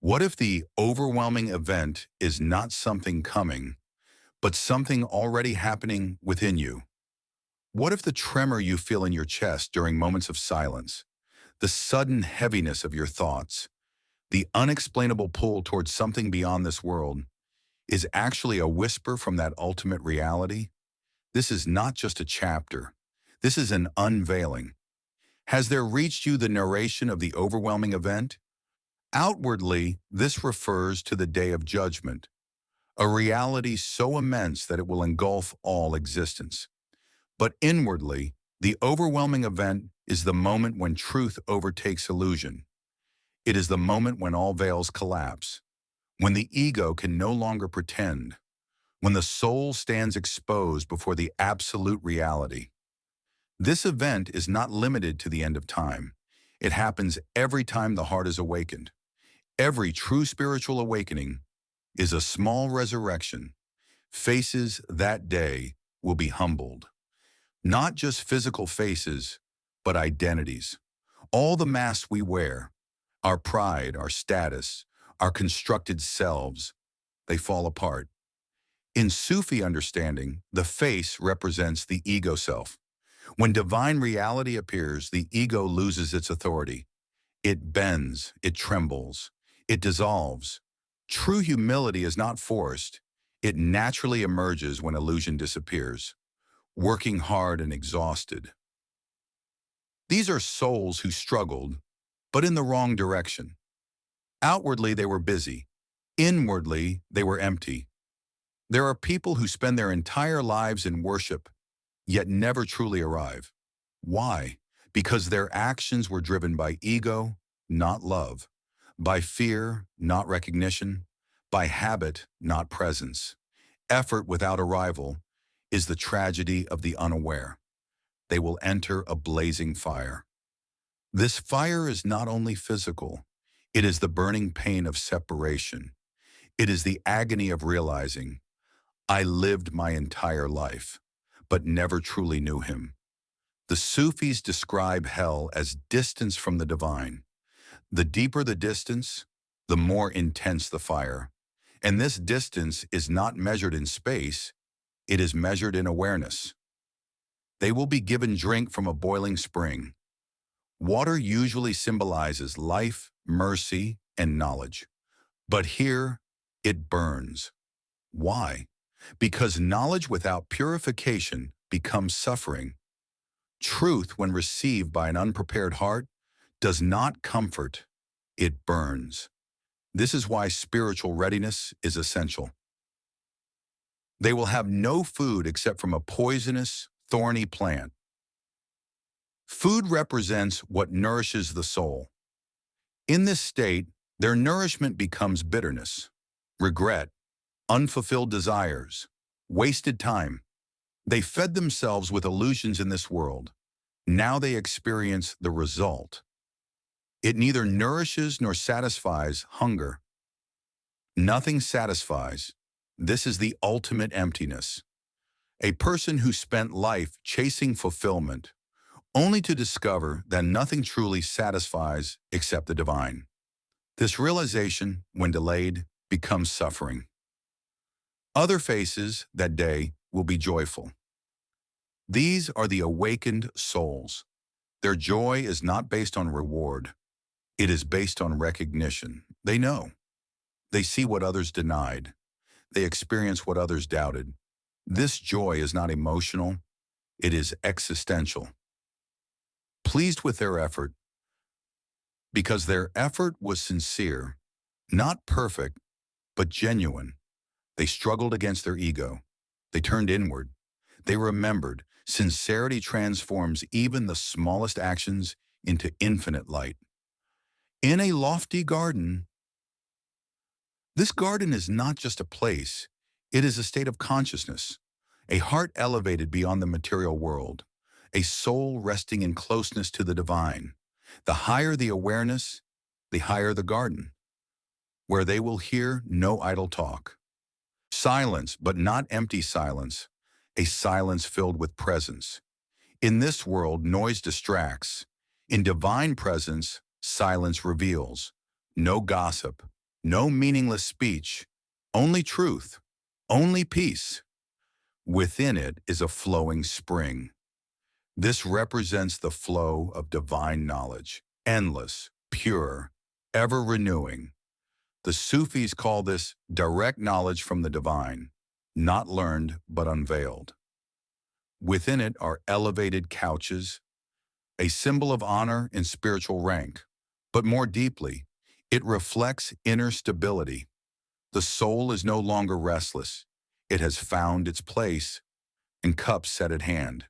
What if the overwhelming event is not something coming, but something already happening within you? What if the tremor you feel in your chest during moments of silence, the sudden heaviness of your thoughts, the unexplainable pull towards something beyond this world is actually a whisper from that ultimate reality? This is not just a chapter. This is an unveiling. Has there reached you the narration of the overwhelming event? Outwardly, this refers to the day of judgment, a reality so immense that it will engulf all existence. But inwardly, the overwhelming event is the moment when truth overtakes illusion. It is the moment when all veils collapse, when the ego can no longer pretend, when the soul stands exposed before the absolute reality. This event is not limited to the end of time. It happens every time the heart is awakened. Every true spiritual awakening is a small resurrection. Faces that day will be humbled. Not just physical faces, but identities. All the masks we wear, our pride, our status, our constructed selves, they fall apart. In Sufi understanding, the face represents the ego self. When divine reality appears, the ego loses its authority. It bends, it trembles, it dissolves. True humility is not forced. It naturally emerges when illusion disappears, working hard and exhausted. These are souls who struggled, but in the wrong direction. Outwardly, they were busy. Inwardly, they were empty. There are people who spend their entire lives in worship, yet never truly arrive. Why? Because their actions were driven by ego, not love, by fear, not recognition, by habit, not presence. Effort without arrival is the tragedy of the unaware. They will enter a blazing fire. This fire is not only physical, it is the burning pain of separation. It is the agony of realizing, I lived my entire life, but never truly knew him. The Sufis describe hell as distance from the divine. The deeper the distance, the more intense the fire. And this distance is not measured in space, it is measured in awareness. They will be given drink from a boiling spring. Water usually symbolizes life, mercy, and knowledge. But here, it burns. Why? Because knowledge without purification becomes suffering. Truth, when received by an unprepared heart, does not comfort, it burns. This is why spiritual readiness is essential. They will have no food except from a poisonous, thorny plant. Food represents what nourishes the soul. In this state, their nourishment becomes bitterness, regret, unfulfilled desires, wasted time. They fed themselves with illusions in this world. Now they experience the result. It neither nourishes nor satisfies hunger. Nothing satisfies. This is the ultimate emptiness. A person who spent life chasing fulfillment, only to discover that nothing truly satisfies except the divine. This realization, when delayed, becomes suffering. Other faces that day will be joyful. These are the awakened souls. Their joy is not based on reward. It is based on recognition. They know. They see what others denied. They experience what others doubted. This joy is not emotional. It is existential. Pleased with their effort, because their effort was sincere, not perfect, but genuine. They struggled against their ego. They turned inward. They remembered. Sincerity transforms even the smallest actions into infinite light. In a lofty garden, this garden is not just a place, it is a state of consciousness, a heart elevated beyond the material world, a soul resting in closeness to the divine. The higher the awareness, the higher the garden, where they will hear no idle talk. Silence, but not empty silence, a silence filled with presence. In this world, noise distracts. In divine presence, silence reveals. No gossip, No meaningless speech, only truth, only peace. Within it is a flowing spring. This represents the flow of divine knowledge, endless, pure, ever-renewing. The Sufis call this direct knowledge from the divine, not learned but unveiled. Within it are elevated couches, a symbol of honor and spiritual rank. But more deeply, it reflects inner stability. The soul is no longer restless. It has found its place, and cups set at hand.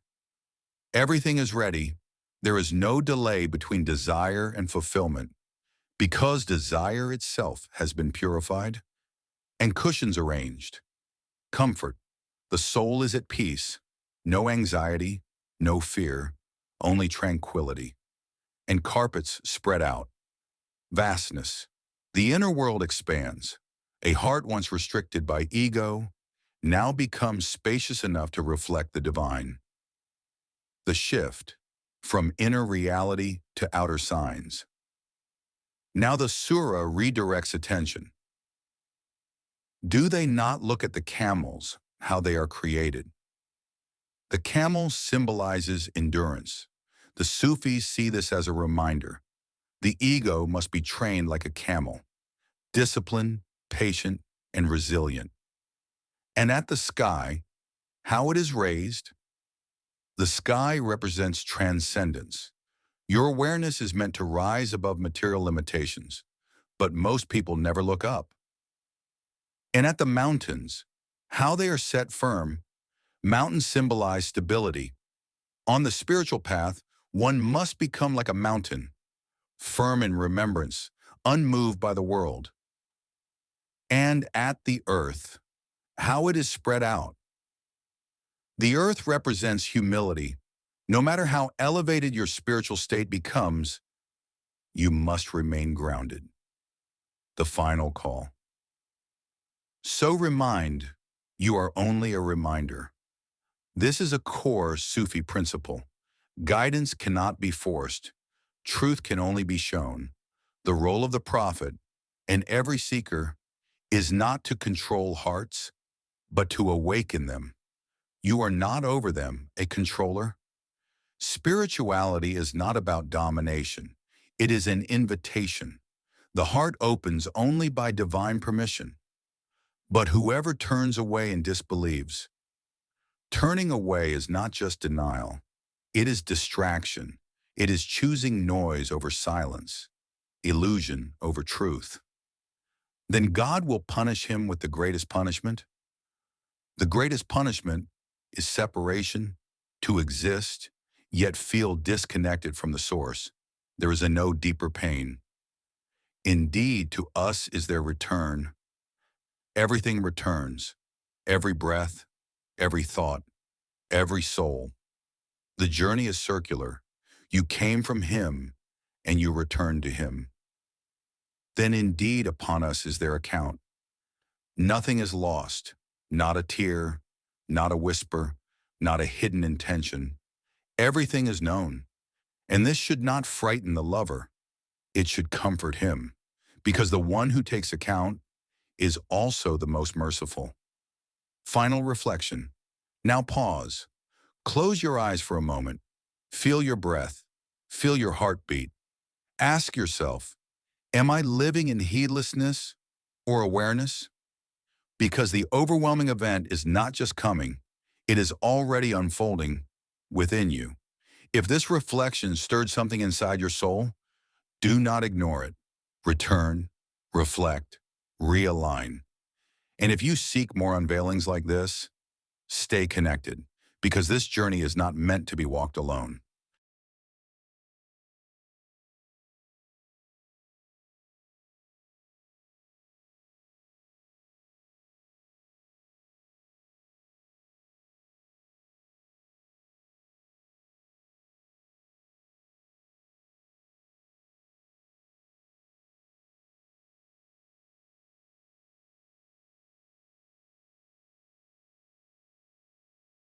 Everything is ready. There is no delay between desire and fulfillment, because desire itself has been purified, and cushions arranged. Comfort. The soul is at peace. No anxiety, no fear, only tranquility. And carpets spread out. Vastness. The inner world expands. A heart once restricted by ego now becomes spacious enough to reflect the divine. The shift from inner reality to outer signs. Now the surah redirects attention. Do they not look at the camels, how they are created? The camel symbolizes endurance. The Sufis see this as a reminder. The ego must be trained like a camel, disciplined, patient, and resilient. And at the sky, how it is raised? The sky represents transcendence. Your awareness is meant to rise above material limitations, but most people never look up. And at the mountains, how they are set firm. Mountains symbolize stability. On the spiritual path, one must become like a mountain, firm in remembrance, unmoved by the world. And at the earth, how it is spread out. The earth represents humility. No matter how elevated your spiritual state becomes, you must remain grounded. The final call. So remind, you are only a reminder. This is a core Sufi principle. Guidance cannot be forced. Truth can only be shown. The role of the prophet and every seeker is not to control hearts, but to awaken them. You are not over them, a controller. Spirituality is not about domination. It is an invitation. The heart opens only by divine permission. But whoever turns away and disbelieves, turning away is not just denial. It is distraction. It is choosing noise over silence, illusion over truth. Then God will punish him with the greatest punishment. The greatest punishment is separation, to exist, yet feel disconnected from the source. There is a no deeper pain. Indeed, to us is their return. Everything returns, every breath, every thought, every soul. The journey is circular. You came from him, and you return to him. Then indeed upon us is their account. Nothing is lost, not a tear, not a whisper, not a hidden intention. Everything is known. And this should not frighten the lover. It should comfort him, because the one who takes account is also the most merciful. Final reflection. Now pause. Close your eyes for a moment. Feel your breath. Feel your heartbeat. Ask yourself, am I living in heedlessness or awareness? Because the overwhelming event is not just coming, it is already unfolding within you. If this reflection stirred something inside your soul, do not ignore it. Return, reflect, realign. And if you seek more unveilings like this, stay connected, because this journey is not meant to be walked alone.